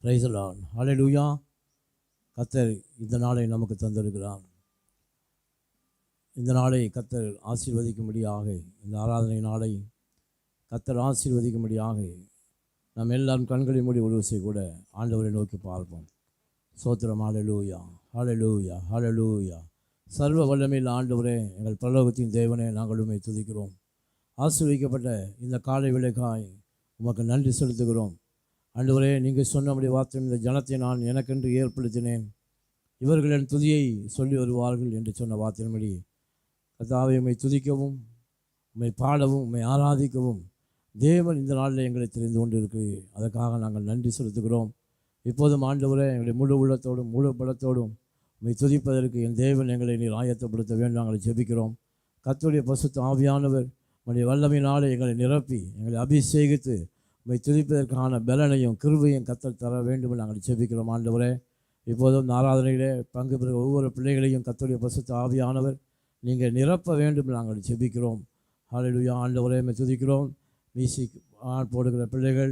Price the Lord. ஹல்லேலூயா. கர்த்தர் இந்த நாளை நமக்கு தந்திருக்கிறார். இந்த நாளை கர்த்தர் ஆசீர்வதிக்கும்படியாக, இந்த ஆராதனை நாளை கர்த்தர் ஆசீர்வதிக்கும்படியாக நாம் எல்லாரும் கண்களை மூடி ஒரு விஷயம் கூட ஆண்டவரை நோக்கி பார்ப்போம். சோத்திரம். ஹல்லேலூயா, ஹல்லேலூயா, ஹல்லேலூயா. சர்வ வல்லமையில் ஆண்டவரே, எங்கள் பரலோகத்தின் தேவனே, நாங்கள் உம்மை துதிக்கிறோம். ஆசீர்வதிக்கப்பட்ட இந்த காலை வேளைக்காய் உமக்கு நன்றி செலுத்துகிறோம். ஆண்டவரே, நீங்கள் சொன்னபடி வார்த்தை, இந்த ஜனத்தை நான் எனக்கென்று ஏற்படுத்தினேன், இவர்கள் என் துதியை சொல்லி வருவார்கள் என்று சொன்ன வார்த்தையின்படி கர்த்தாவே, உம்மை துதிக்கவும், உம்மை பாடவும், உம்மை ஆராதிக்கவும் தேவன் இந்த நாளில் எங்களை தெரிந்து கொண்டு இருக்கு. அதற்காக நாங்கள் நன்றி செலுத்துகிறோம். இப்போதும் ஆண்டவரே, எங்களை முழு உள்ளத்தோடும் முழு பலத்தோடும் உம்மை துதிப்பதற்கு என் தேவன் எங்களை நீர் ஆயத்தப்படுத்த வேண்டும். நாங்கள் ஜெபிக்கிறோம். கர்த்தருடைய பரிசுத்த ஆவியானவர் உம்முடைய வல்லமையினாலே எங்களை நிரப்பி எங்களை அபிஷேகித்து உம்மை துதிப்பதற்கான பலனையும் கிருபையும் கர்த்தர் தர வேண்டும் நாங்கள் ஜெபிக்கிறோம். ஆண்டவரே, இப்போதும் ஆராதனையிலே பங்கு பெறுகிற ஒவ்வொரு பிள்ளைகளையும் கர்த்தருடைய பரிசுத்த ஆவியானவர் நீங்கள் நிரப்ப வேண்டும் நாங்கள் ஜெபிக்கிறோம். ஹல்லேலூயா. ஆண்டவரே, உம்மை துதிக்கிறோம். மியூசிக் போடுகிற பிள்ளைகள்,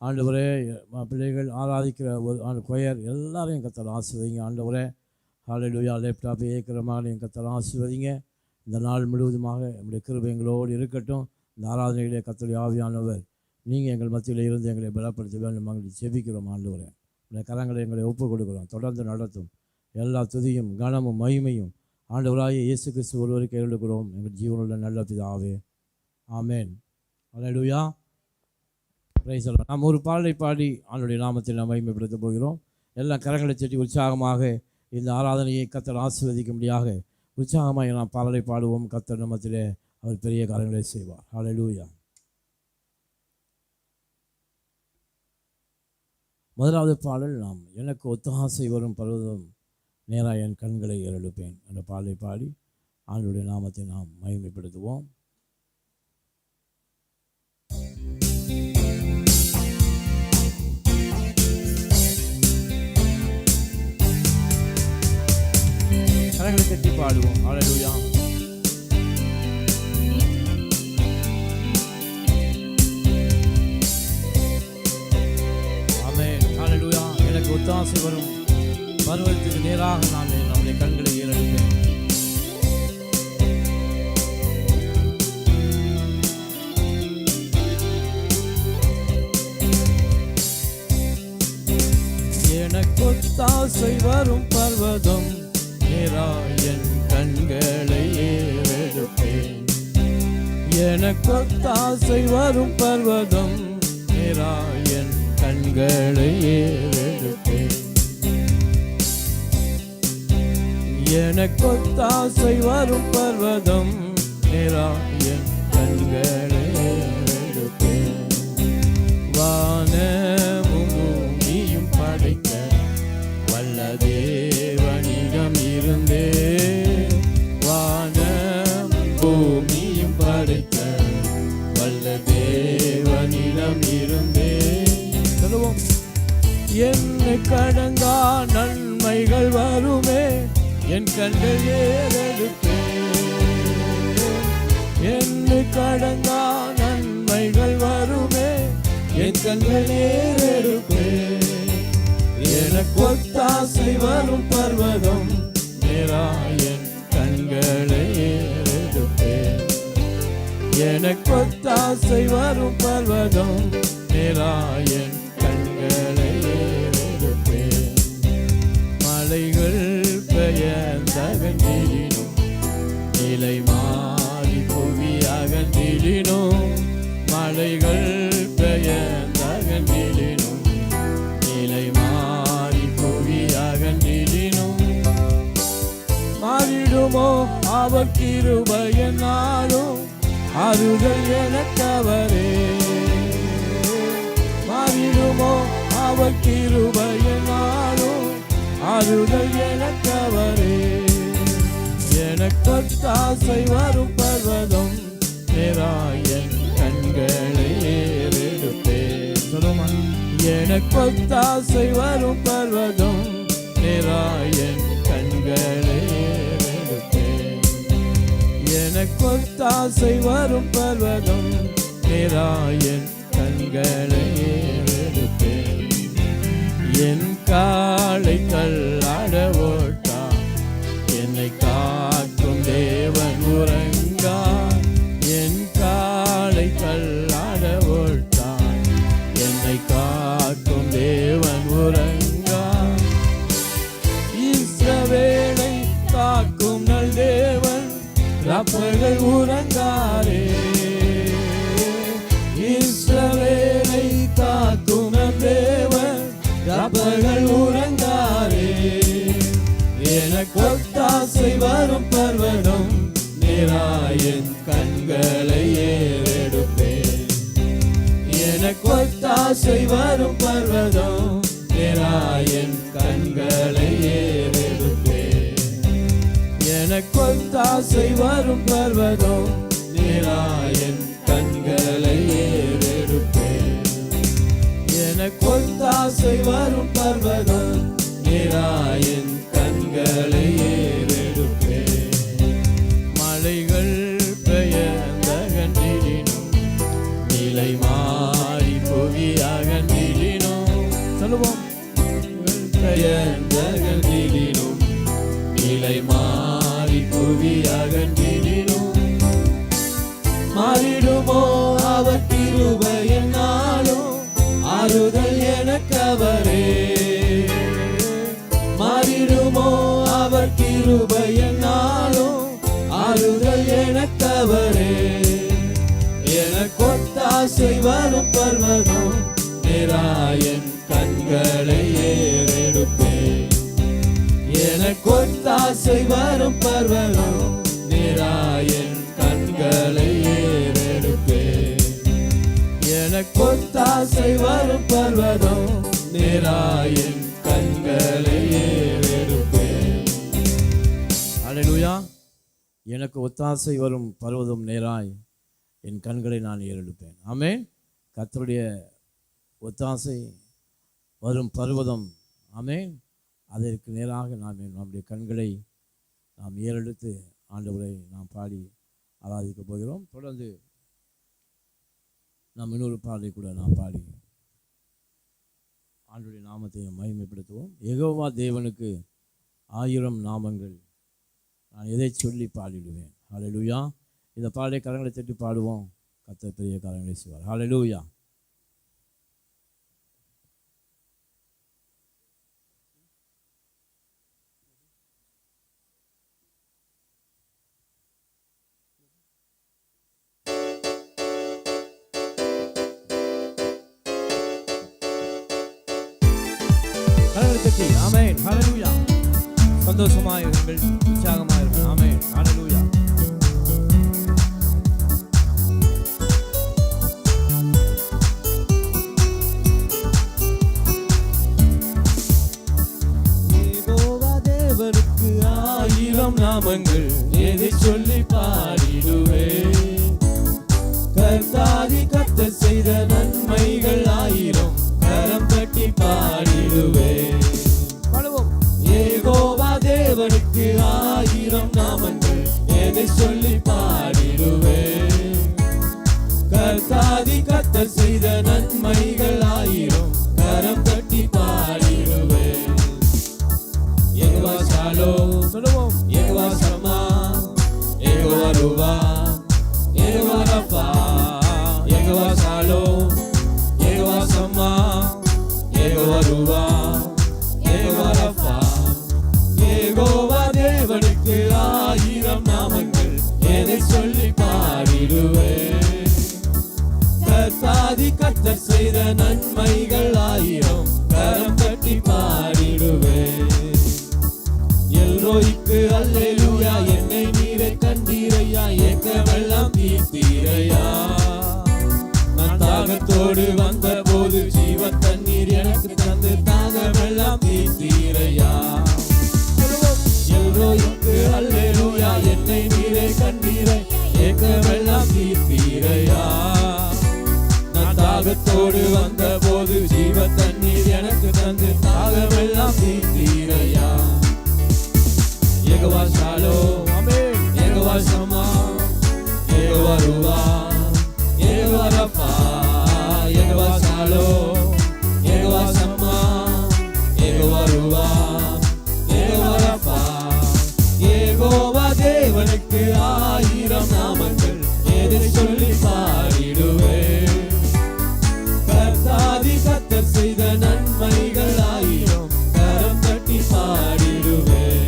ஆண்டவரே, பிள்ளைகள் ஆராதிக்கிற ஒரு கொயர் எல்லாரையும் கர்த்தர் ஆசீர்வதிங்க. ஆண்டவரே, ஹல்லேலூயா. லேப்டாப் இயக்கிற மகனையும் கர்த்தர் ஆசீர்வதிங்க. இந்த நாள் முழுவதுமாக நம்முடைய கிருபை எங்களோடு இருக்கட்டும். இந்த ஆராதனையிலே கர்த்தருடைய ஆவியானவர் நீங்கள் எங்கள் மத்தியில் இருந்து எங்களை பலப்படுத்த வேண்டும் நாங்கள் ஜெபிக்கிறோம். ஆண்டவரே, இந்த கரங்களை எங்களை ஒப்புக் கொடுக்கிறோம். தொடர்ந்து நடத்தும். எல்லா துதியும் கனமும் மகிமையும் ஆண்டவராகிய இயேசு கிறிஸ்து ஒருவருக்கு ஏறெடுக்கிறோம், எங்கள் ஜீவனுள்ள நல்ல பிதாவே. ஆமேன். ஹல்லேலூயா. Praise the lord. நாம் ஒரு பாடலை பாடி ஆண்டவருடைய நாமத்தில் நாம் மகிமைப்படுத்த போகிறோம். எல்லா கரங்களை தட்டி உற்சாகமாக இந்த ஆராதனையை கர்த்தர் ஆசீர்வதிக்கும்படியாக உற்சாகமாக நாம் பாடலை பாடுவோம். கர்த்தர் நாமத்திலே அவர் பெரிய காரியங்களை செய்வார். ஹல்லேலூயா. முதலாவது பாடல், நாம் எனக்கு ஒத்தாசை வரும் பர்வதம் நேராக என் கண்களை ஏறெடுப்பேன் என்ற பாடலை பாடி ஆண்டவருடைய நாமத்தை நாம் மகிமைப்படுத்துவோம். கரங்களை தட்டி பாடுவோம். ஹல்லேலூயா. ஆமென். ஹல்லேலூயா. எனக்கு ஒத்தாசை வரும் பர்வதத்துக்கு நேராக நான் நம்முடைய கண்களை ஏறெடுப்பேன். எனக்கு ஒத்தாசை வரும் பர்வதம் நேராக என் கண்களை ஏறெடுப்பேன். எனக்கு ஒத்தாசை வரும் பர்வதம் நேராக என் கண்களை ஏறெடுப்பேன். எனக்கு ஒத்தாசை வரும் பர்வதம் நேராக என் கண்களை ஏறெடுப்பேன். வானமும் பூமியும் படைத்த வல்ல தேவனிடம் இருந்தே, வானம் பூமியும் படைத்த வல்ல தேவனிடம் இருந்தே சொல்லுவோம். என்னை கடங்கா நன்மைகள் வருமே, என் கண்கள் ஏறெடுப்பேன். என்னை கடங்கா நன்மைகள் வருமே, என் கண்கள் ஏறெடுப்பேன். எனக்கு ஒத்தாசை வரும் பர்வதம் நேராக என் கண்களை ஏறெடுப்பேன். எனக்கு ஒத்தாசை வரும் பர்வதம் நேராக என் கண்களை ஏறெடுப்பேன். மலைகள் பெயர்ந்தகன்றிடினும், நிலை மாறி புவி அகன்றிடினும், மலைகள் பெயர்ந்தகன்றிடினும், நிலை மாறி புவி அகன்றிடினும், மாறிடுமோ அவர் கிருபை என்னாலும் ஆறுதல் எனக்கவரே. மாறிடுமோ அவர் கிருபை என்னாலும் ஆறுதல் எனக்கவரே. எனக்கு ஒத்தாசை வரும் பர்வதம் நேராக என் கண்களை ஏறெடுப்பேன். சொல்லுமா. எனக்கு ஒத்தாசை வரும் பர்வதம் நேராக என் கண்களை ஏறெடுப்பேன். எனக்கு ஒத்தாசை வரும் பர்வதம் நேராக என் கண்களை ஏறெடுப்பேன். அவர்கள் உறங்காரே. எனக்கு ஒத்தாசை வரும் பர்வதம் நேராயன் கண்களை ஏறெடுப்பேன். எனக்கு ஒத்தாசை வரும் பர்வதம் நேராயன் கண்களை ஏறெடுப்பேன். எனக்கு ஒத்தாசை வரும் பர்வதம் நேராயன் கண்களை ஏறெடுப்பேன். எனக்கு ஒத்தாசை வரும் பர்வதம் நேராயன் கண்களை ஏறெடுப்பேன். மலைகள் பெயர்ந்த கண்டிடினும் நிலை மாறி புவி அகன்றிடினும் சொல்லுவோம். பெயர்ந்த கண்டிடினும் நிலை மாறி புவி அகன்றிடினும் மாறிடுமோ அவர் கிருபை என்னாலும் ஆறுதல் எனக்கு அவரே. மாறிடுமோ அவர் கிருபை என்னாலும் ஆறுதல் எனக்கு அவரே. எனக்கு ஒத்தாசை வரும் பர்வதம் நேராயன் கண்களை ஏறெடுப்பேன். எனக்கு ஒத்தாசை வரும் பர்வதம் நேராயன் கண்களை ஏறெடுப்பேன். எனக்கு ஒத்தாசை வரும் பர்வதம் நேராயன் கண்களை ஏறெடுப்பேன். அல்லேலூயா. எனக்கு ஒத்தாசை வரும் பர்வதம் நேராய் என் கண்களை நான் ஏறெடுப்பேன். ஆமென். கர்த்தருடைய ஒத்தாசை வரும் பர்வதம், ஆமென், அதற்கு நேராக நாம் நம்முடைய கண்களை நாம் ஏறெடுத்து ஆண்டவரை நாம் பாடி ஆராதிக்க போகிறோம். தொடர்ந்து நாம் இன்னொரு பாடலை கூட நாம் பாடி ஆண்டவருடைய நாமத்தை மகிமைப்படுத்துவோம். யெகோவா தேவனுக்கு 1000 நாமங்கள், நான் எதை சொல்லி பாடிடுவேன். ஹல்லேலூயா. இந்த பாடலை கரங்களை தட்டி பாடுவோம். கர்த்தர் பெரிய காரியங்களை செய்வார். ஹல்லேலூயா. ஆமென். ஹல்லேலூயா. சந்தோஷமாக இருங்கள், உற்சாகமாக இருங்கள். ஆமென். ஹல்லேலூயா. யெகோவா தேவனுக்கு 1000 நாமங்கள், எதை சொல்லி பாடிடுவேன். கர்த்தாதி கர்த்தர் செய்த நன்மைகள் 1000, கரம் தட்டி பாடிடுவேன். யெகோவா தேவனுக்கு 1000 நாமங்கள், எதை சொல்லி பாடிடுவேன். கர்த்தாதி கர்த்தர் செய்த நன்மைகள் 1000, கரம் தட்டி பாடிடுவேன். யெகோவா ஷாலோம் சொல்லுவோம். யெகோவா ஷம்மா, யெகோவா ருவா, யெகோவா ரஃபா. யெகோவா ஷாலோம், யெகோவா ஷம்மா, யெகோவா ருவா, யெகோவா ரஃபா. யெகோவா தேவனுக்கு 1000 நாமங்கள், எதை சொல்லி பாடிடுவேன். கர்த்தாதி கர்த்தர் செய்த நன்மைகள் 1000, கரம் தட்டி பாடிடுவேன். எல்ரோய்க்கு அல்லேலூயா, என்னை நீரை கண்டீரையா, ஏக்கமெல்லாம் தீர்த்தீரையா. நான் தாகத்தோடு வந்த போது ஜீவ தண்ணீர் எனக்கு தந்து தாகமெல்லாம் தீர்த்தீரையா. எல்ரோய்க்கு அல்லேலூயா, என்னை நீரை கண்டீரை, ஏக்கமெல்லாம் தீர்த்தீரையா. நான் தாகத்தோடு வந்த போது ஜீவ தண்ணீர் எனக்கு தந்து தாகமெல்லாம் தீர்த்தீரையா. யெகோவா ஷாலோம், ஆமென். யெகோவா ஷம்மா, யெகோவா ருவா, யெகோவா ரஃபா. யெகோவா ஷாலோம், யெகோவா ஷம்மா, யெகோவா ருவா, யெகோவா ரஃபா. யெகோவா தேவனுக்கு 1000 நாமங்கள், எதை சொல்லி பாடிடுவேன். கர்த்தாதி கர்த்தர் செய்த நன்மைகள் 1000, கரம் தட்டி பாடிடுவேன்.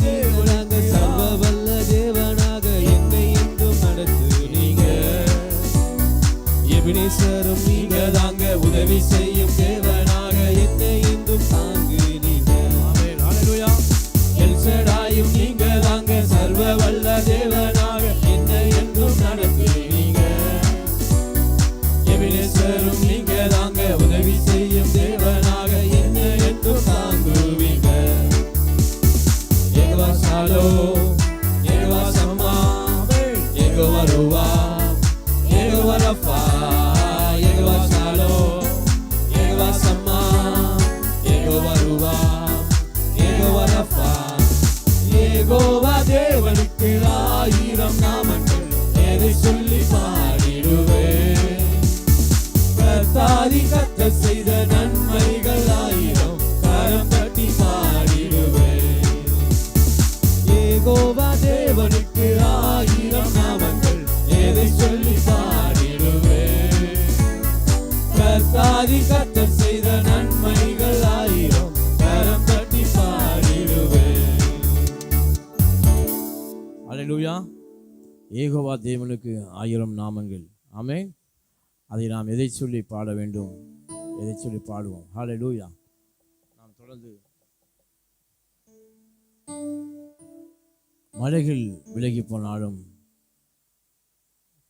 தேவனாக, சர்வ வல்ல தேவனாக என்னை எங்கும் நடத்துனீங்க. எபினேசரும் நீங்க தாங்க, உதவி செய்யும் தேவனாக என்னை என்றும் தாங்குவீங்க. ஆமென். ஹalleluya. எல்சடாயும் நீங்க தாங்க, சர்வ வல்ல தேவனாக என்னை என்றும் நடத்துவீங்க. எபினேசரும் நீங்க தாங்க, உதவி செய்யும் தேவனாக என்னை என்றும் தாங்குவீங்க. யெகோவா ஷாலோம், யெகோவா ஷம்மா, யெகோவா ருவா, யெகோவா ரஃபா, யெகோவா ஷாலோம், யெகோவா ஷம்மா, யெகோவா ருவா, யெகோவா ரஃபா. யெகோவா தேவனுக்கு 1000 நாமங்கள், எதை சொல்லி பாடிடுவேன். கர்த்தாதி கர்த்தர் செய்த நன்மைகள் 1000, கரம் தட்டி பாடிடுவேன். யெகோவா தேவனுக்கு 1000 நாமங்கள், எதை சொல்லி பாடிடுவேன். கர்த்தாதி கர்த்தர் செய்த நன்மைகள் 1000, கரம் தட்டி பாடிடுவேன். ஹalleluya. யெகோவா தேவனுக்கு 1000 நாமங்கள். ஆமென். அதை நாம் எதை சொல்லி பாட வேண்டும்? எதை சொல்லி பாடுவோம்? ஹalleluya. நாம் தொடர்ந்து மலைகள் விலகி போனாலும்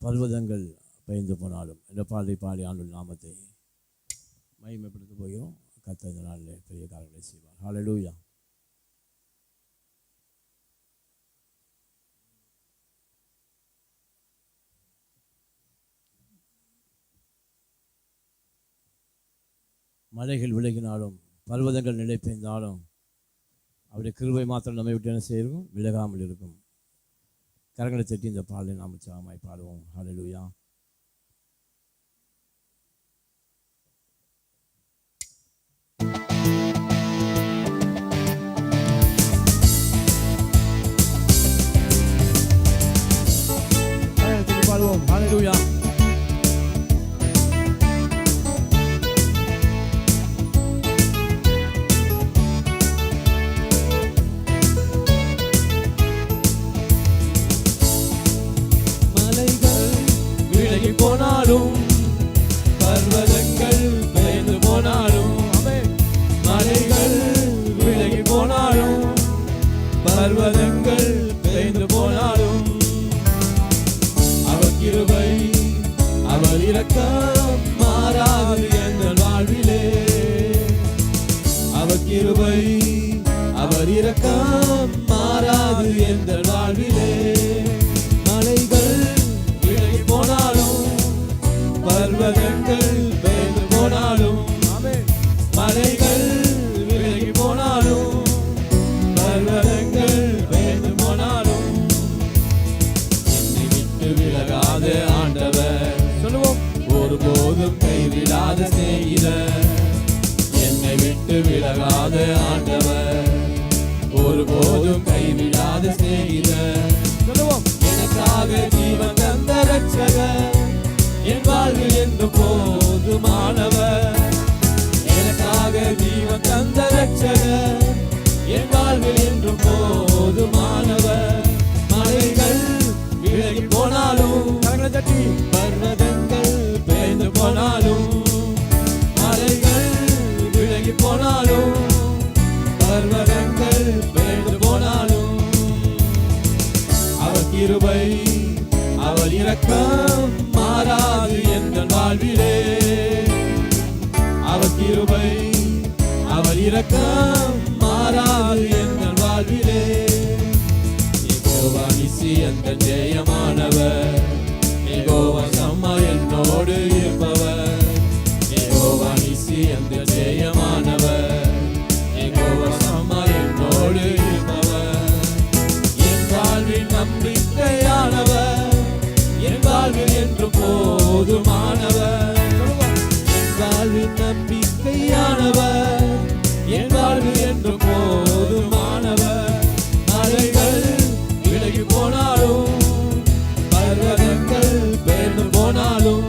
பர்வதங்கள் பெயர்ந்து போனாலும் என்ற பாடலை பாடி ஆண்டுள்ள நாமத்தை மகிமைப்படுத்த போகிறோம். கர்த்தர் இந்த நாளில் பெரிய காரியங்களை செய்வார். ஹalleluya. மலைகள் விலகினாலும் பர்வதங்கள் நிலை பெய்ந்தாலும் அவருடைய கிருபை மாத்திரம் நம்மை விட்டு என்ன செய்யும்? விலகாமல் இருக்கும். கரங்களை தட்டி இந்த பாடலை நாம் உற்சாகமாய் பாடுவோம். ஹalleluya. பாடுவோம். ஹalleluya. போனாலும் பர்வதங்கள் பெயர்ந்து போனாலும், மலைகள் விலகி போனாலும் பர்வதங்கள் பெயர்ந்து போனாலும், அவர் கிருபை அவர் இரக்கம் மாறாது எங்கள் வாழ்விலே. அவர் கிருபை அவர் இரக்கம் மாறாது எங்கள் வாழ்விலே. மலைகள் விலகி போனாலும் பர்வதங்கள் பெயர்ந்து போனாலும், மலைகள் விலகி போனாலும் பர்வதங்கள் பெயர்ந்து போனாலும், என்னை விட்டு விலகாத ஆண்டவர், சொல்லுவோம், ஒருபோதும் கைவிடாத சிநேகிதர். என்னை விட்டு விலகாத ஆண்டவர், ஒருபோதும் கைவிடாத சிநேகிதர். சொல்லுவோம், எனக்காக ஜீவன் தந்த ரட்சகர், என் வாழ்வில் என்று போதுமானவர். எனக்காக ஜீவன் தந்த ரட்சகர், என் வாழ்வில் என்று போதுமானவர். மலைகள் விலகி போனாலும் பர்வதங்கள் பெயர்ந்து போனாலும், மலைகள் விலகி போனாலும் பர்வதங்கள் பெயர்ந்து போனாலும், அவர் கிருபை அவர் இரக்கம் மாறாது எங்கள் வாழ்விலே. அவர் கிருபை அவர் இரக்கம் மாறாது எங்கள் வாழ்விலே. யெகோவா நிசி எங்கள் ஜெயமானவர், யெகோவா ஷம்மா என்னோடு இருப்பவர். யெகோவா நிசி எங்கள் ஜெயமானவர், யெகோவா ஷம்மா என்னோடு இருப்பவர். என் வாழ்வில் நம்பிக்கையானவர், என் வாழ்வில் என்று போதுமானவர். என் வாழ்வில் நம்பிக்கையானவர், என் வாழ்வில் என்று போதுமானவர். மலைகள் விலகி போனாலும் பர்வதங்கள் பெயர்ந்து போனாலும்,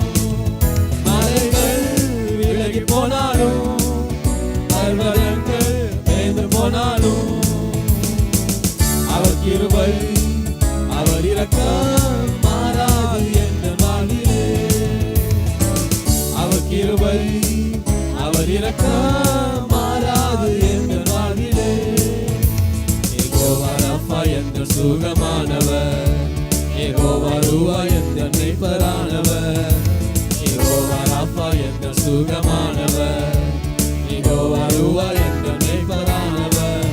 கிருபை அவர் இரக்கம் மாறாது எங்கள் வாழ்விலே. யெகோவா ரஃபா எங்கள் சுகமானவர், யெகோவா ரூவா எங்கள் மீட்பரானவர். யெகோவா ரஃபா எங்கள் சுகமானவர், யெகோவா ரூவா எங்கள் மீட்பரானவர்.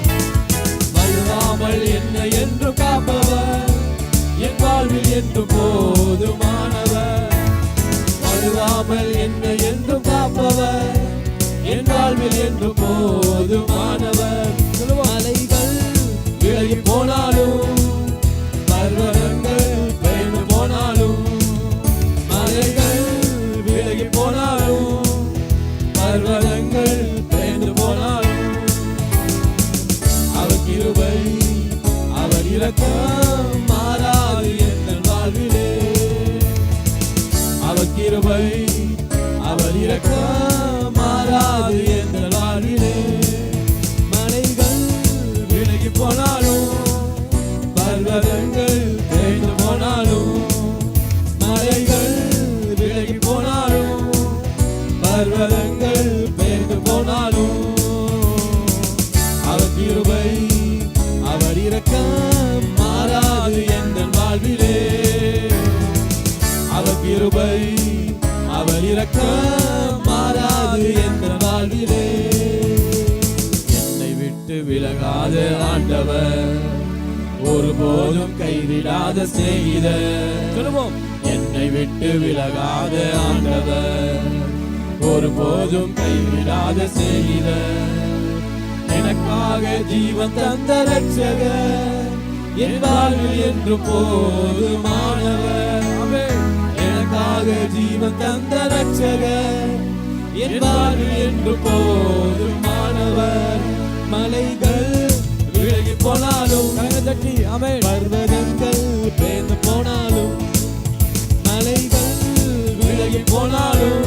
வழுவாமல் என்னை என்று காப்பவர், என் வாழ்வில் என்று போதுமானவர். வழுவாமல் என்னை என்று காப்பவர், என் வாழ்வில் என்று போதுமானவர். மலைகள் விலகி போனாலும், பர்வதங்கள் பெயர்ந்து போனாலும், மலைகள் விலகி போனாலும், பர்வதங்கள் பெயர்ந்து போனாலும், அவர் கிருபை அவர் இரக்கம் மாறாது எங்கள் வாழ்விலே. அவர் கிருபை அவர் இரக்கம் மாறாது எங்கள் வாழ்விலே. மலைகள் விலகி போனாலும், பர்வதங்கள் தேய்ந்து போனாலும், மலைகள் விலகி போனாலும், பர்வதங்கள் பெயர்ந்து போனாலும், அவர் கிருபை அவர் இரக்கம் மாறாது எங்கள் வாழ்விலே. அவர் கிருபை அவர் இரக்கம் மாறாது எங்கள் வாழ்விலே. என்னை விட்டு விலகாத ஆண்டவர், ஒருபோதும் கைவிடாத சிநேகிதர். என்னை விட்டு விலகாத ஆண்டவர், ஒருபோதும் கைவிடாத சிநேகிதர். எனக்காக ஜீவன் தந்த ரட்சகர், என் வாழ்வில் என்று போதுமானவர். எனக்காக ஜீவன் தந்த ரட்சகர், என் வாழ்வில் என்று போதுமானவர். மலைகள் விலகி போனாலும், தட்டி பர்வதங்கள் பேர்ந்து போனாலும், மலைகள் விலகி போனாலும்,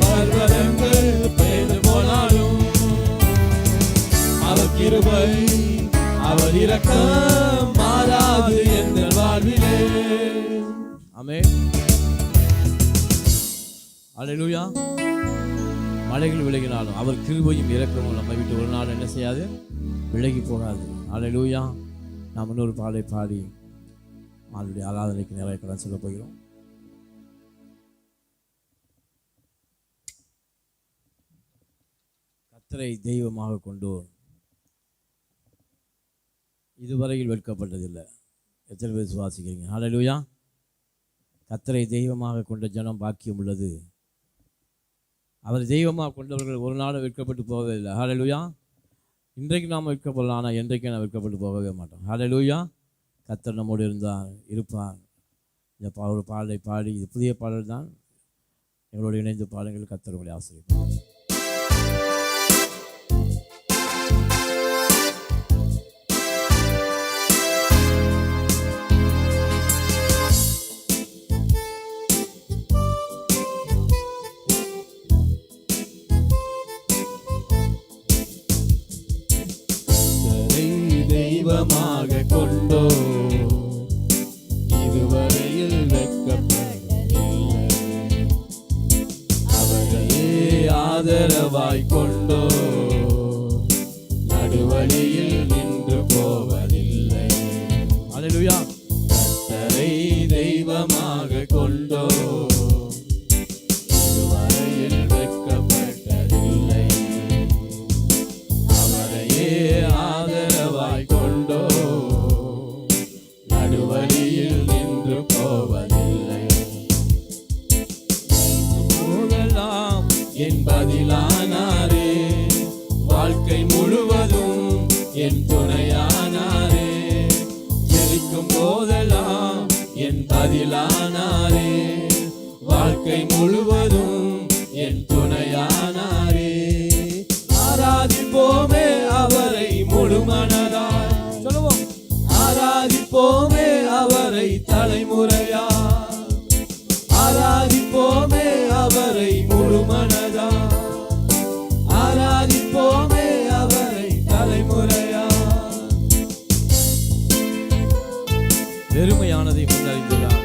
பர்வதங்கள் பேர்ந்து போனாலும், அவர் கிருபை அவர் இரக்கம் மாறாது எங்கள் வாழ்விலே. ஆமென். அல்லேலூயா. மலைகள் விலகினாலும் அவர் கிருபையும் இரக்கமும் நம்மை விட்டு ஒரு நாள் என்ன செய்யாது, விலகி போகாது. அல்லேலூயா. நாம் இன்னொரு பாடலை பாடி அவருடைய ஆராதனைக்கு நிறைய கடன் சொல்ல போகிறோம். கர்த்தரை தெய்வமாக கொண்டோர் இதுவரையில் வெட்கப்பட்டதில்லை. எத்தனை பேர் சுவாசிக்கிறீங்க? அல்லேலூயா. கர்த்தரை தெய்வமாக கொண்ட ஜனம் பாக்கியம் உள்ளது. அவரை தெய்வமாக கொண்டவர்கள் ஒரு நாளும் வெட்கப்பட்டு போகவே இல்லை. அல்லேலூயா. இன்றைக்கு நாம் வெட்கப்படலாம், ஆனால் என்றைக்கு நாம் வெட்கப்பட்டு போகவே மாட்டோம். அல்லேலூயா. கர்த்தர் நம்மோடு இருந்தார், இருப்பார். இந்த ஒரு பாடலை பாடி, இது புதிய பாடல் தான், எங்களோடு இணைந்து பாடுங்கள். கர்த்தர் உங்களை ஆசீர்வதிப்பார். தெய்வமாக கொண்டோ இதுவரையில் வெட்கப்படவில்லை. அவரையே ஆதரவாய் கொண்டோ நடுவழியில் நின்று போவதில்லை. அல்லேலூயா. கர்த்தரை தெய்வமாக கொண்டோ இதுவரையில் வெட்கப்பட்டதில்லை. அவரையே ஆதரவாய் கொண்டோ நடுவழியில் நின்று போவதில்லை. போதெல்லாம் என் பதிலானாரே, வாழ்க்கை முழுவதும் என் துணையானாரே. ஜெபிக்கும் போதெல்லாம் என் பதிலானாரே, வாழ்க்கை முழுவதும் என் துணையானாரே. ஆராதிப்போமே அவரை முழு மனதாய், சொல்லுவோம். ஆராதிப்போமே அவரை தலைமுறையா, ஆராதிப்போமே அவரை முழு மனதாய், ஆராதிப்போமே அவரை தலைமுறையா. பெருமையானதை முன்னறிந்துள்ளார்,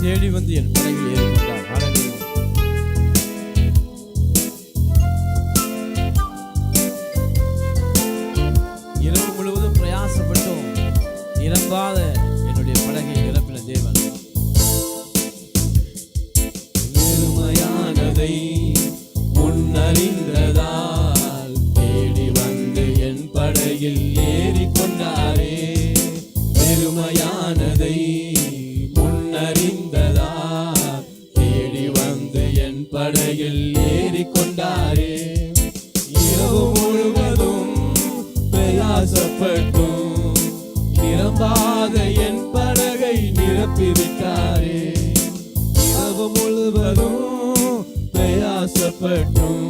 தேடி வந்து என் படகில் ஏறிக்கொண்டார். அறிந்ததால் தேடி வந்து என் படகில் ஏறிக்கொண்டாரே. பெருமையானதை முன்னறிந்ததால் தேடி வந்து என் படகில் ஏறிக்கொண்டாரே. இரவு முழுவதும் பிரயாசப்பட்டும் நிரம்பாத என் படகை நிரப்பிவிட்டாரே. இரவு முழுவதும் பிரயாசப்பட்டும்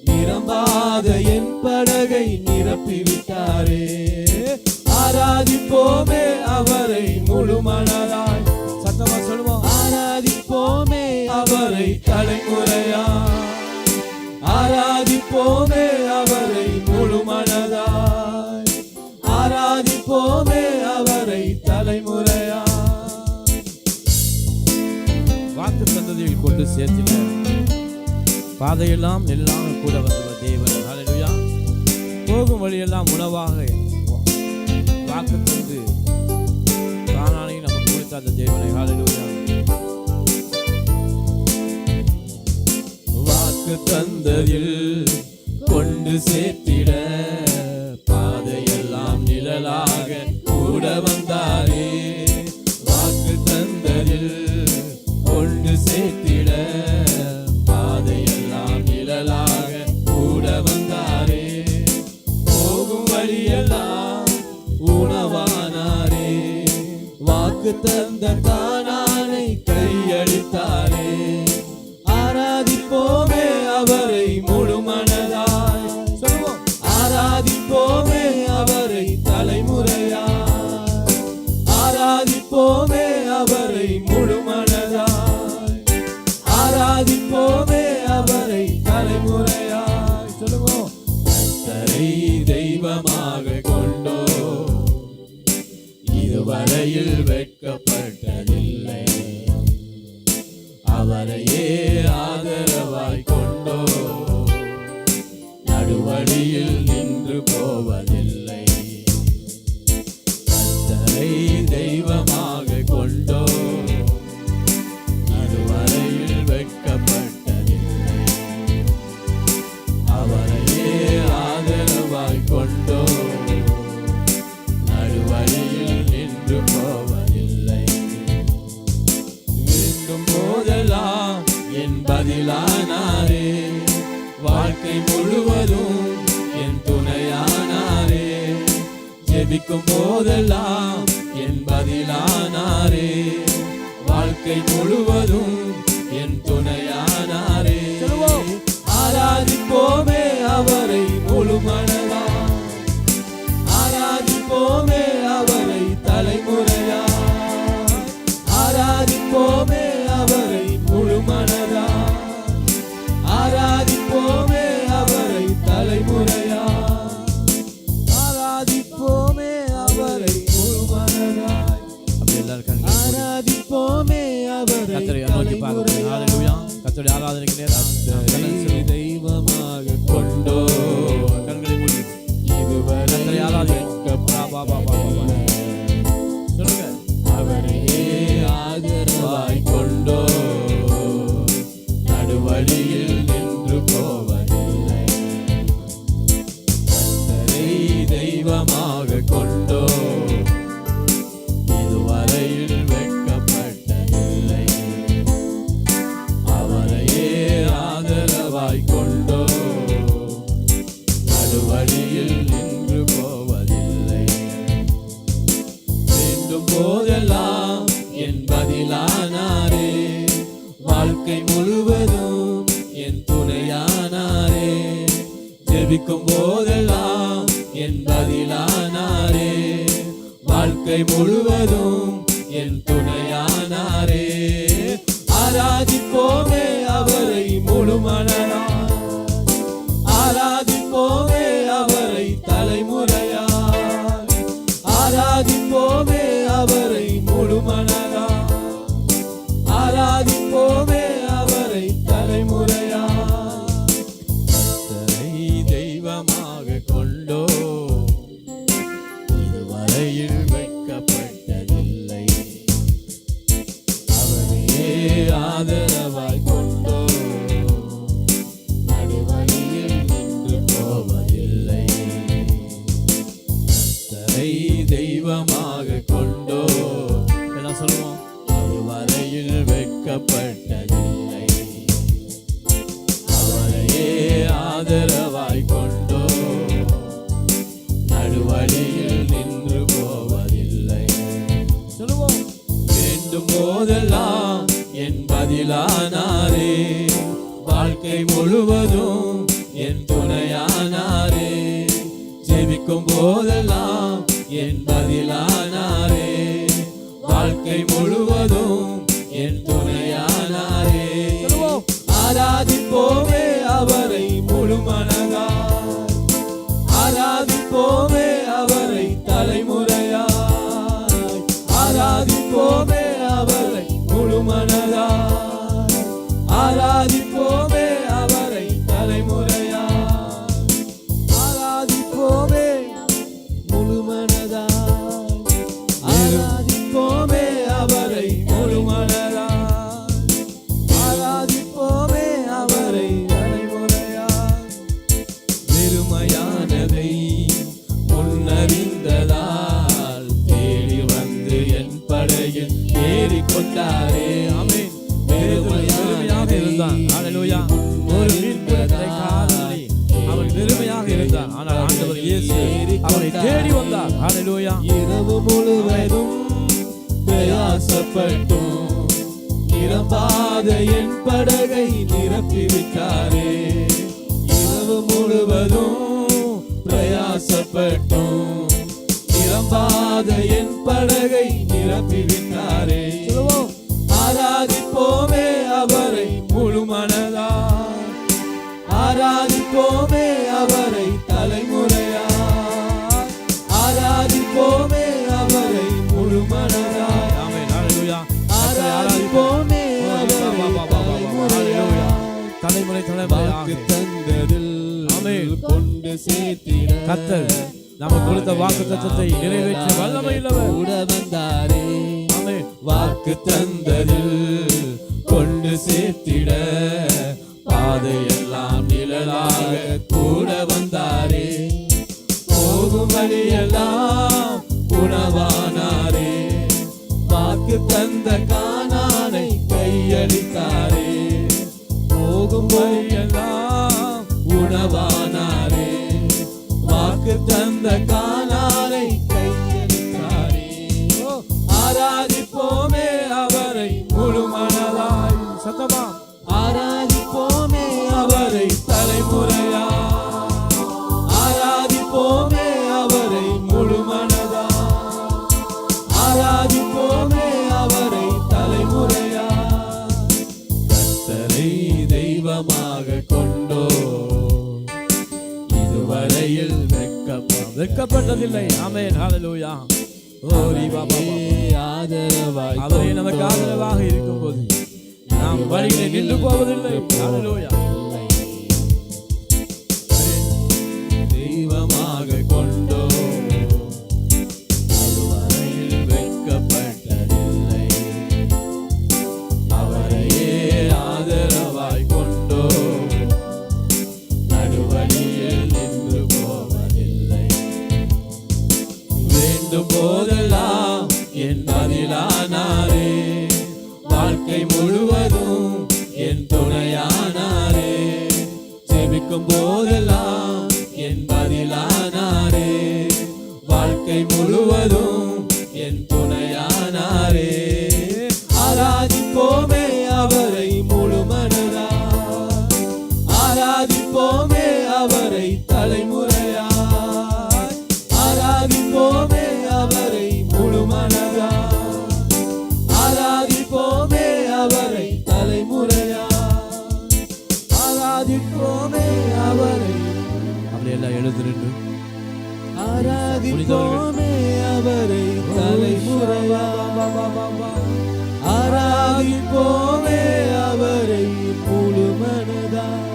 நிரம்பாத என் படகை நிரப்பிவிட்டாரே. ஆராதிப்போமே அவரை முழு மனதாய். சத்தமா சொல்லுவோம். ஆராதிப்போமே அவரை தலைமுறையா. ஆராதிப்போமே அவரை முழு மனதாய். ஆராதிப்போமே அவரை தலைமுறையா. வாக்கு தந்ததியில் கொண்டு சேர்த்தின பாதையெல்லாம் நெல்லாக கூட வந்தவர் தேவன். ஹல்லேலூயா. போகும் வழியெல்லாம் உணவாக வாக்கு தந்து கானானை நமக்கு கொடுத்த அந்த தேவனை. ஹல்லேலூயா. வாக்கு தந்ததில் கொண்டு சேர்த்திட பாதையெல்லாம் நிழலாக கூட வந்தாரே. வாக்கு தந்ததில் கொண்டு சேர்த்திட பாதையெல்லாம் நிழலாக கூட வந்தாரே. போகும் வழியெல்லாம் உணவானாரே. வாக்கு தந்த கானானை கையளித்தாரே. ஆராதிப்போமே அவரை முழு மனதாய். சொல்லுவோம். ஆராதிப்போமே அவரை தலைமுறையாய். ஆராதிப்போமே அவரை முழு மனதாய். ஆராதிப்போமே அவரை தலைமுறையாய். சொல்லுவோம். கர்த்தரை தெய்வமாக கொண்டோ இதுவரையில் வெட்கப்பட்டதில்லை. அவரையே ஆதரவாய் கொண்டோ நடுவழியில் நின்று போவதில்லை. கர்த்தரை தெய்வமாக கொண்டோ இதுவரையில் வெட்கப்பட்டதில்லை. அவரையே ஆதரவாய் கொண்டோ நடுவழியில் நின்று போவதில்லை. வேண்டும் போதெல்லாம் என் பதிலானாரே. வாழ்க்கை முழுவதும் என் துணையானாரே. ஜெபிக்கும் போதெல்லாம் என் பதிலானாரே. வாழ்க்கை முழுவதும் என் துணையானாரே. ஆராதிப்போமே அவரை முழு மனதாய். ஆராதிப்போமே அவரை தலைமுறையாய். ஆராதிப்போமே அவரை முழு மனதாய். ஆராதிப்போமே அவரை தலைமுறையாய். ஆராதிப்போமே அவரை முழு மனதாய். அப்படி எல்லாரும் கண்களை மூடி ஆராதிப்போமே அவரை கர்த்தரை நோக்கி பாருங்கள். ஹல்லேலூயா. கர்த்தருடைய ஆராதனைக்கு நேரம் தெய்வமாக கொண்டோ கண்களை மூடி இதுவரை கர்த்தரை ஆராதிப்போம். சொல்லுங்க. அவரையே ஆதரவாய் கொண்டோ நடுவழியில் நின்று போவதில்லை. கர்த்தரை தெய்வமாக கொண்டோ இதுவரையில் வெட்கப்பட்டதில்லை. அவரையே ஆதரவாய் கொண்டோ நடுவழியில் நின்று போவதில்லை. வேண்டும் போதெல்லாம் என் பதிலானாரே. வாழ்க்கை முழுவதும் என் துணையானாரே. ஜெபிக்கும் போதெல்லாம் என் பதிலானாரே. வாழ்க்கை முழுவதும் என் துணையானாரே. ஆராதிப்போமே அவரை முழு மனதாய். ஆராதிப்போமே அவரை தலைமுறையாய். ஆராதிப்போமே அவரை முழு மனதாய். ஆராதிப்போமே அவரை தலைமுறையாய். கர்த்தரை தெய்வமாக கொண்டோ இதுவரையில் வெட்கப்பட்டதில்லை. அவரையே ஆதரவாய் கொண்டோ வெட்கப்பட்டதில்லை. அவரையே ஆதரவாய் கொண்டோ நடுவழியில் நின்று போவதில்லை. சொல்லுவோம். வேண்டும் போதெல்லாம் என் பதிலானாரே, வாழ்க்கை முழுவதும் என் துணையானாரே. ஜெபிக்கும் போதெல்லாம் என் பதிலானாரே, வாழ்க்கை முழுவதும் என் துணையானாரே. ஆராதிப்போமே அவரை முழு மனதாய், ஆராதிப்போமே அவரை தலைமுறையாய், ஆராதிப்போமே அவரை முழு மனதாய், ஆராதிப்போமே அவரை தலைமுறையாய், ஆராதிப்போமே முழு மனதாய், ஆராதிப்போமே அவரை முழு மனதாய், ஆராதிப்போமே அவரை தலைமுறையாய். வெறுமையானதை முன்னறிந்ததால் தேடி வந்து என் படையில் ஏறிக்கொண்டாரே. ஆமென். வெறுமையாக இருந்தான். ஹல்லேலூயா. ஒரு மீன்பிடித்தலை காணவில்லை. அவன் வெறுமையாக இருந்தான். ஆனால் ஆண்டவர் இயேசு அவனை தேடி வந்தார். ஹல்லேலூயா. இரவு முழுவதும் பிரயாசப்பட்டும் நிரம்பாத என் படகை நிரப்பிவிட்டாரே. இரவு முழுவதும் பிரயாசப்பட்டும் நிரம்பாத என் படகை நிரப்பிவிட்டாரே. ஆராதிப்போமே அவரை முழு மனதாய், ஆராதிப்போமே அவரை தலைமுறையாய், ஆராதிப்போமே அவரை முழு மனதாய். ஆமென். ஹல்லேலூயா. ஆராதிப்போமே அவரை தலைமுறையாய். தலைமுறை வாக்கு தலைமுறையாக தந்ததில் ஆமென். கொண்டு சேர்த்திட கர்த்தர் நமக்கு கொடுத்த வாக்குத்தத்தத்தை நிறைவேற்ற வல்லமையுள்ளவர். கூட வந்தாரே. ஆமென். வாக்கு தந்ததில் கொண்டு சேர்த்திட பாதையெல்லாம் நிழலாக கூட வந்தாரே. போகும் வழியெல்லாம் உணவானாரே. வாக்கு தந்த கானானை கையளித்தாரே. போகும் வழியெல்லாம் உணவானாரே. வாக்கு தந்த கானானை கையளித்தாரே. ஆராதிப்போமே அவரை முழு மனதாய். சத்தமா ஆராதிப்போமே அவரை தலைமுறையாய், ஆராதிப்போமே அவரை முழு மனதாய், ஆராதிப்போமே அவரை தலைமுறையாய். கர்த்தரை தெய்வமாக கொண்டோ இதுவரையில் வெட்கப்பட்டதில்லை. ஆமென். ஹல்லேலூயா. ஆதரவாய் அவரே நமக்கு ஆதரவாக இருக்கும்போது நாம் வழியிலே நின்று போவதில்லை. ஹல்லேலூயா. தெய்வமாக கொண்டோ அதுவரையில் வெட்கப்பட்டதில்லை. அவரையே ஆதரவாய் கொண்டோ நடுவழியில் நின்று போவதில்லை. வேண்டும் போதெல்லாம் என் பதிலானாரே, வாழ்க்கை முழுவதும் என் துணையானாரே. ஜெபிக்கும் போதெல்லாம் என் பதிலானாரே, வாழ்க்கை முழுவதும் என் துணையானாரே. ஆராதிப்போமே அவரை முழு மனதாய், ஆராதிப்போமே அவரை தலைமுறையாய், ஆராதிப்போமே அவரை முழு மனதாய், ஆராதிப்போமே அவரை தலைமுறையாய், ஆராதிப்போமே அவரை. அப்படி எல்லாம் எழுதுறது ஆராதிப்போமே அவரை தலைமுறையாய், ஆராதிப்போமே அவரை முழு மனதாய்,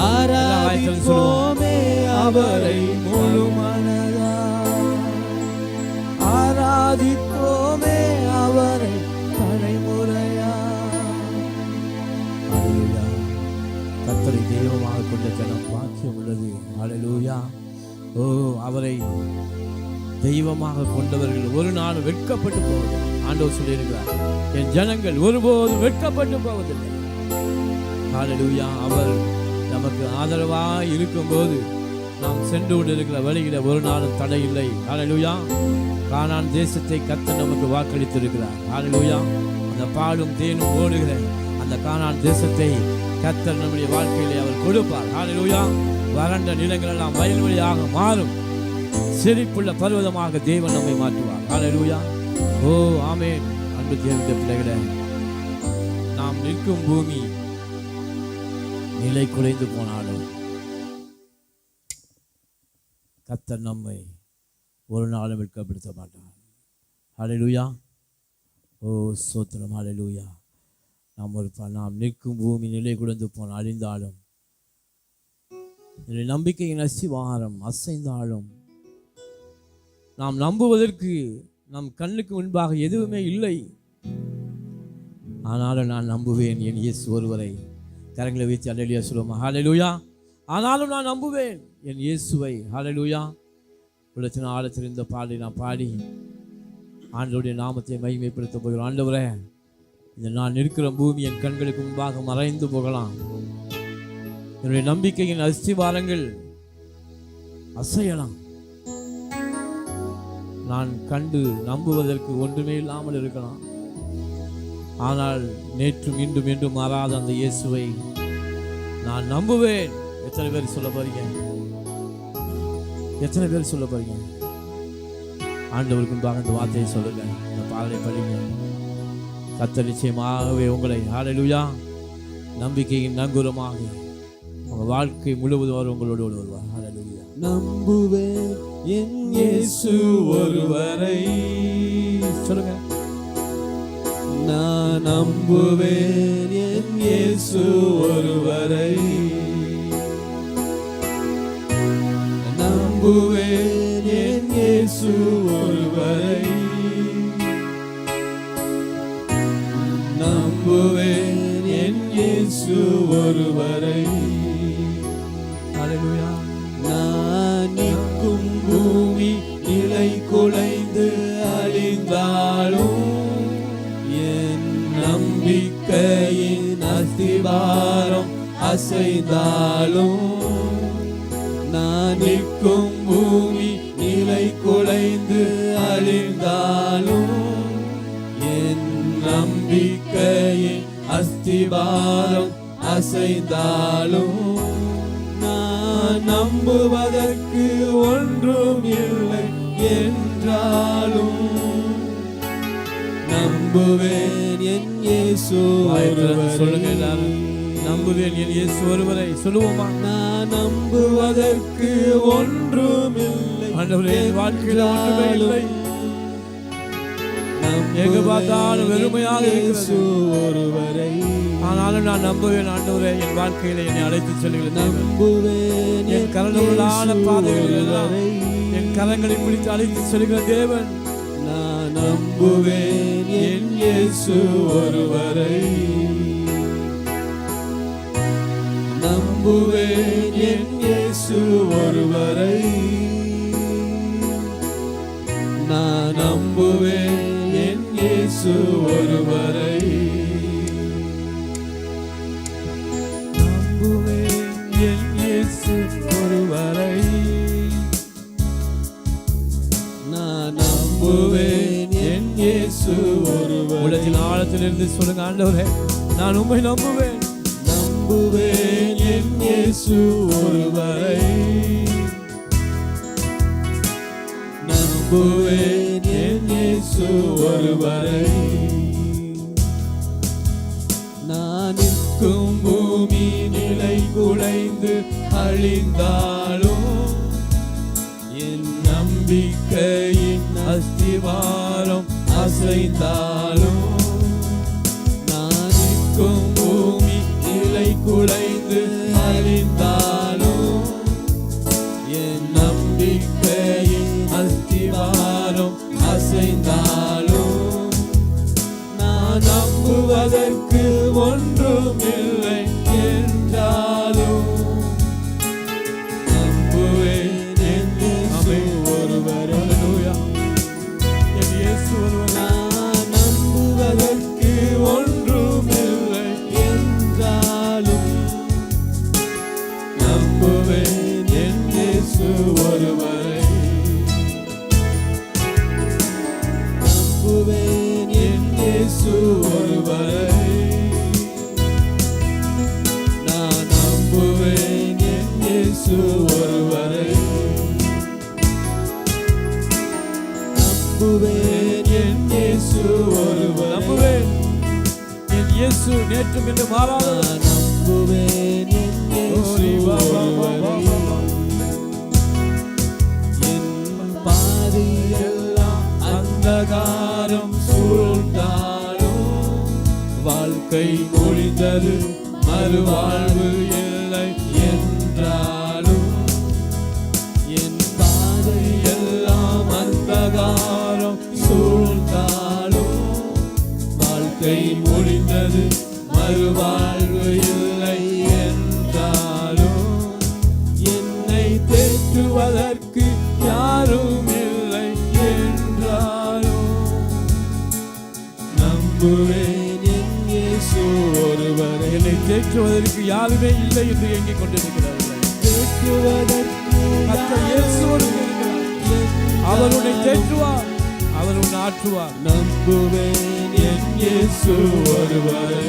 ஆராதிப்போமே அவரை முழு மனதாய், ஆராதிப்போமே அவரை தலைமுறையாய். ஹல்லேலூயா. கர்த்தரை தெய்வமாக கொண்ட ஜனம் பாக்கியம் உள்ளது. ஹல்லேலூயா. ஓ, அவரை தெய்வமாக கொண்டவர்கள் ஒரு நாள் வெட்கப்பட்டு போவது. ஆண்டவர் சொல்லியிருக்கிறார், என் ஜனங்கள் ஒருபோதும் வெட்கப்பட்டு போவதில்லை. ஹல்லேலூயா. அவர் நமக்கு ஆதரவாக இருக்கும்போது நாம் சென்று கொண்டிருக்கிற வழியில ஒரு நாளும் தடை இல்லை. ஹல்லேலூயா. கானான் தேசத்தை கர்த்தர் நமக்கு வாக்களித்திருக்கிறார். ஹல்லேலூயா. அந்த பாலும் தேனும் ஓடுகிற அந்த கானான் தேசத்தை கர்த்தர் நம்முடைய வாழ்க்கையிலே அவர் கொடுப்பார். ஹல்லேலூயா. வறண்ட நிலங்கள் எல்லாம் வயல்வெளியாக மாறும். செழிப்புள்ள பர்வதமாக தேவன் நம்மை மாற்றுவார். ஹல்லேலூயா. ஓ ஆமென். அன்பு தேவனுடைய பிள்ளைகளே, நாம் நிற்கும் பூமி நிலை குலைந்து போனாலும் கர்த்தர் நம்மை ஒரு நாளும் வெட்கப்படுத்த மாட்டார். ஹல்லேலூயா. ஓ ஸ்தோத்திரம். ஹல்லேலூயா. நாம் நிற்கும் பூமி நிலை குலைந்து போனால் அழிந்தாலும், நம்பிக்கையின் அஸ்திவாரம் அசைந்தாலும், நாம் நம்புவதற்கு நம் கண்ணுக்கு முன்பாக எதுவுமே இல்லை. ஆனாலும் நான் நம்புவேன் என் இயேசு ஒருவரை. கரங்களை வைத்து அல்லேலூயா சொல்லுவோம். ஹல்லேலூயா. ஆனாலும் நான் நம்புவேன் என் இயேசுவை. ஹல்லேலூயா. உள்ளத்தின் ஆழத்தில் இந்த பாடலை நான் பாடி ஆண்டவருடைய நாமத்தை மகிமைப்படுத்த போகிறோம். ஆண்டவரே, இந்த நான் இருக்கிற பூமி என் கண்களுக்கு முன்பாக மறைந்து போகலாம். என்னுடைய நம்பிக்கையின் அஸ்திவாரங்கள் அசையலாம். நான் கண்டு நம்புவதற்கு ஒன்றுமே இல்லாமல் இருக்கலாம். ஆனால் நேற்றும் இன்றும் என்றும் மாறாத அந்த இயேசுவை நான் நம்புவேன். எத்தனை பேர் சொல்ல போறீங்க? எத்தனை பேர் சொல்ல போறீங்க? ஆண்டவருக்கு முன்பாக இந்த வார்த்தையை சொல்லுங்க. இந்த பாடலை படிங்க. கர்த்தர் நிச்சயமாகவே உங்களை ஹல்லேலூயா நம்பிக்கையின் நங்கூரமாக உங்க வாழ்க்கை முழுவதும் அவர் உங்களோடு வருவார். ஹல்லேலூயா. நம்புவேன் என் இயேசு ஒருவரை. சொல்லுங்க. நான் நம்புவேன் என் இயேசு ஒருவரை. நம்புவேன் என் இயேசு ஒருவரை. நம்புவேன் என் இயேசு ஒருவரை. ஹல்லேலூயா. நான் நிற்கும் பூமி நிலை குலைந்து அழிந்தாலும், என் நம்பிக்கையின் அஸ்திவாரம் அசைந்தாலும், நான் நிற்கும் பூமி நிலை குலைந்து அழிந்தாலும், என் நம்பிக்கையின் அஸ்திவாரம் அசைந்தாலும், நான் நம்புவதற்கு ஒன்றும் இல்லை என்றாலும், நம்புவேன் என் இயேசு ஒருவரை. சொல்லுங்க எல்லாரும். நம்புவேன் என் இயேசு ஒருவரை. சொல்லுவோமா? நான் நம்புவதற்கு ஒன்றும் இல்லை. ஆண்டவரே, என் வாழ்க்கையில ஒன்றுமே இல்லை. எங்க பார்த்தாலும் வெறுமையாக இருக்கிறது. ஒருவரை. ஆனாலும் நான் நம்புவேன். ஆண்டவரே, என் வாழ்க்கையில என்னை அழைத்து செல்லுங்கள். நம்புவேன் என் கரங்களான பாதைகள் எல்லாம் என் கரங்களை பிடித்து அழைத்து செல்கிற தேவன். நான் நம்புவேன் என் இயேசு ஒருவரை. நம்புவேன் என் இயேசு ஒருவரை. நான் நம்புவேன் என் இயேசு ஒருவரை. நம்புவேன் என் இயேசு ஒருவரை. நான் நம்புவேன் என் இயேசு ஒருவரை. உள்ளத்தின் ஆழத்திலிருந்து சொல்லுங்க. ஆண்டவரே, நான் உம்மை நம்புவேன். நம்புவேன் என் இயேசு ஒருவரை. நம்புவேன் என் இயேசு ஒருவரை. நான் நிற்கும் பூமி நிலை குலைந்து அழிந்தாலும், என் நம்பிக்கையின் அஸ்திவாரம் அசைந்தாலும், நான் நிற்கும் பூமி நிலை குலைந்து அழிந்தாலும், என் நம்பிக்கையின் அஸ்திவாரம் அசைந்தாலும், நான் நம்புவதற்கு ஒன்றும் இல்லை என்றாலும், நம்புவேன் என் இயேசு ஒருவரை. என் இயேசு ஒருவரை. நான் நேற்றும் இன்று மாறாதவர். நம்புவேன் என் இயேசு ஒருவரே. என் பாதையெல்லாம் அந்தகாரம் சூழ்ந்தாலும் வாழ்க்கை முடிந்தது மறுவாழ்வு இல்லை என்றாலும் என் பாதையெல்லாம் அந்தகாரம் சூழ்ந்தாலும் வாழ்க்கை முடிந்தது மறுவாழ்வு இல்லை என்றாலும் என்னை தேற்றுவதற்கு யாரும் இல்லை என்றாலும் நம்புவேன் என் இயேசு ஒருவரே. என்னை தேற்றுவதற்கு யாருமே இல்லை என்று எண்ணிக் கொண்டிருக்கிறார்கள். தேற்றுவதற்கு கர்த்தர் இயேசுவோடு இருக்கிறார். அவர் உன்னை தேற்றுவார், அவர் உன்னை ஆற்றுவார். நம்புவேன் என் இயேசு ஒருவரே.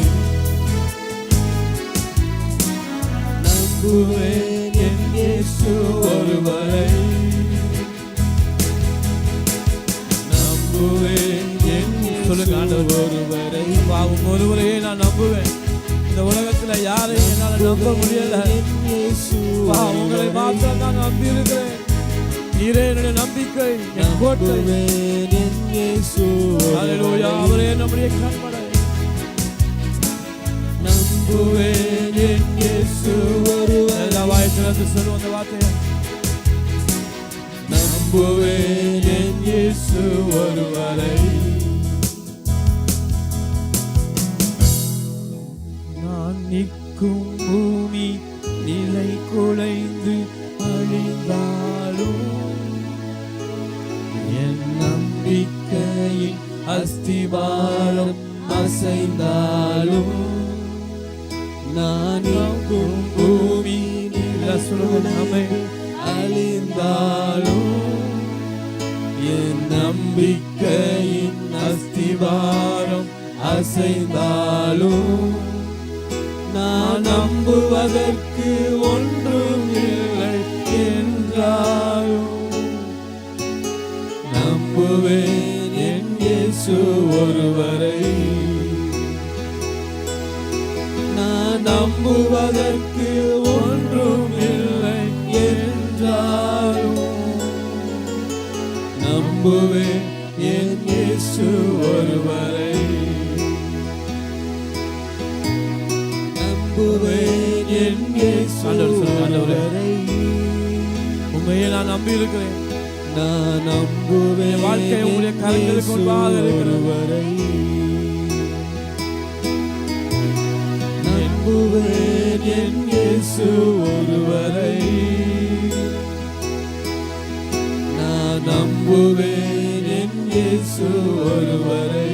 நம்புவேன் என் இயேசு ஒருவரே. நம்புவேன் என் சொல்லுங்க ஆண்டவர் ஒருவரை. பாவம் ஒருவரையே நான் நம்புவேன். இந்த உலகத்துல யாரையும் என்னால் நம்ப முடியல. உங்களை மாத்திரம் நான் நம்பி இருக்கிறேன். நீரே என்னுடைய நம்பிக்கை, என் கோட்டை. ஹல்லேலூயா. அவரே நம்முடைய கண்மலை. நம்புவேன் என் இயேசு ஒருவரை. எல்லா வாயத்திலிருந்து சொல்லுவோம் அந்த வார்த்தையை. நம்புவேன் என் இயேசு ஒருவரை. நான் நிற்கும் பூமி நிலை குலைந்து அழிந்தாலும் என் நம்பிக்கையின் அஸ்திவாரம் அசைந்தாலும் நான் நிற்கும் பூமி நிலை அழிந்தாலும் என் நம்பிக்கையின் அஸ்திவாரம் அசைந்தாலும் நான் நம்புவதற்கு ஒன்றும் இல்லை என்றாலும் நம்புவேன் என் இயேசு ஒருவரை. நான் நம்புவதற்கு ஒன்றும் இல்லை என்றாலும் நம்புவேன் என் இயேசு ஒருவரை. நம்புவேன் என் இயேசு ஒருவரை. உண்மையை நான் நம்பி இருக்கிறேன். நான் நம்புவேன் வாழ்க்கை உங்களுடைய கரங்களுக்கு முன்பாக இருக்கிறது. நம்புவேன் என் இயேசு ஒருவரை. நான் நம்புவேன் என் இயேசு ஒருவரை.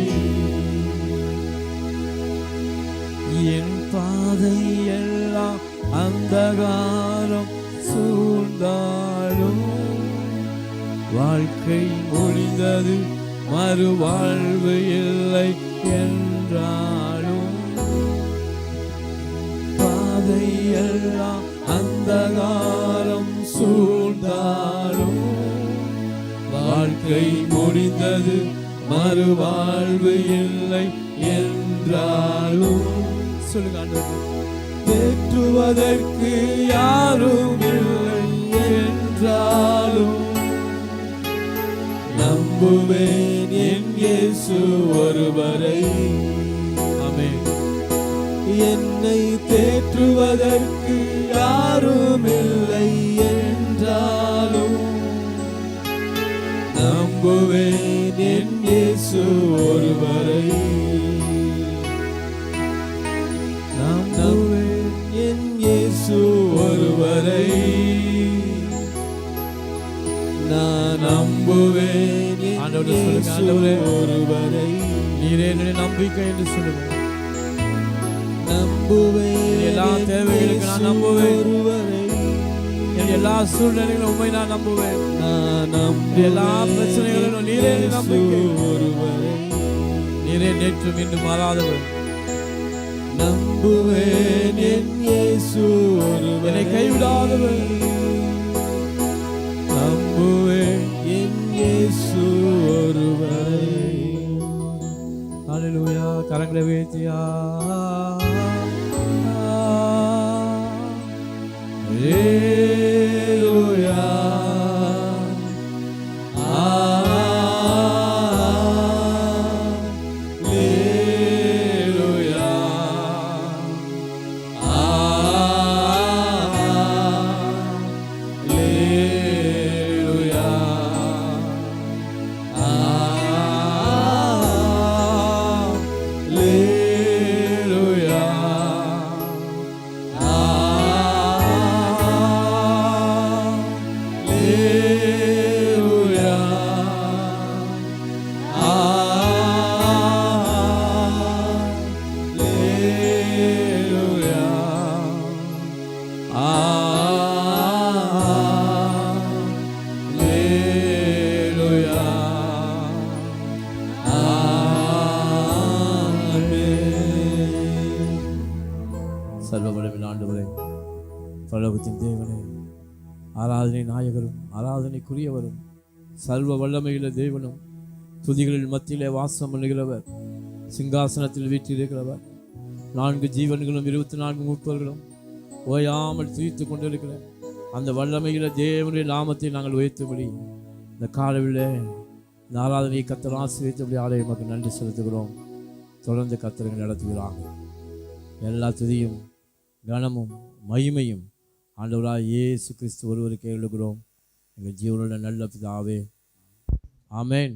என் பாதை எல்லாம் அந்தகாரம் சூழ்ந்தாலும் வாழ்க்கை முடிந்தது மறுவாழ்வு இல்லை என்றாலும் பாதை எல்லாம் அந்தகாரம் சூழ்ந்தாலும் வாழ்க்கை முடிந்தது மறுவாழ்வு இல்லை என்றாலும் சொல்லுங்க ஆண்டவரே. தேற்றுவதற்கு யாரும் இல்லை என்றாலும் நம்புவேன் என் இயேசு ஒருவரை. ஆமென். என்னை தேற்றுவதற்கு யாரும் இல்லை என்றாலும் நம்புவேன் என் இயேசு ஒருவரை. நம்புவேன் என் இயேசு ஒருவரை. நான் நம்புவேன் என் இயேசு ஒருவரை. நீரே என்னுடைய நம்பிக்கை என்று சொல்லுங்க. நம்புவேன் எல்லா தேவைகளுக்கு நான் நம்புவேன். ஒருவரை. என் எல்லா சூழ்நிலைகளும் உண்மை நான் நம்புவேன். நான் எல்லா பிரச்சனைகளிலும் நீரே என்னுடைய நம்பிக்கை. ஒருவரை. நீரே நேற்றும் இன்றும் மாறாதவர். நம்புவேன் என் இயேசு ஒருவரை. என்னை கைவிடாதவர். நம்புவேன் என் இயேசு ஒருவரை. ஹல்லேலூயா. கரங்களை உயர்த்தியா சர்வ வல்லமையுள்ள ஆண்டவரே, பரலோகத்தின் தேவனே, ஆராதனை நாயகரும் ஆராதனைக்குரியவரும் சர்வ வல்லமையுள்ள தேவனும் துதிகளின் மத்தியிலே வாசம் பண்ணுகிறவர், சிங்காசனத்தில் வீற்றிருக்கிறவர், 4 ஜீவன்களும் 24 மூப்பர்களும் ஓயாமல் துதித்து கொண்டிருக்கிற அந்த வல்லமையுள்ள தேவனுடைய நாமத்தை நாங்கள் உயர்த்தும்படி இந்த காலவிலே இந்த ஆராதனையை கர்த்தர் ஆசீர்வதித்தபடி ஆலய மக்கள் நன்றி செலுத்துகிறோம். தொடர்ந்து கர்த்தர்கள் நடத்துகிறாங்க. எல்லா துதியும் கனமும் மகிமையும் ஆண்டவராய் இயேசு கிறிஸ்து ஒருவருக்கே எழுகிறோம். எங்கள் ஜீவனுள்ள நல்ல பிதாவே, ஆமென்.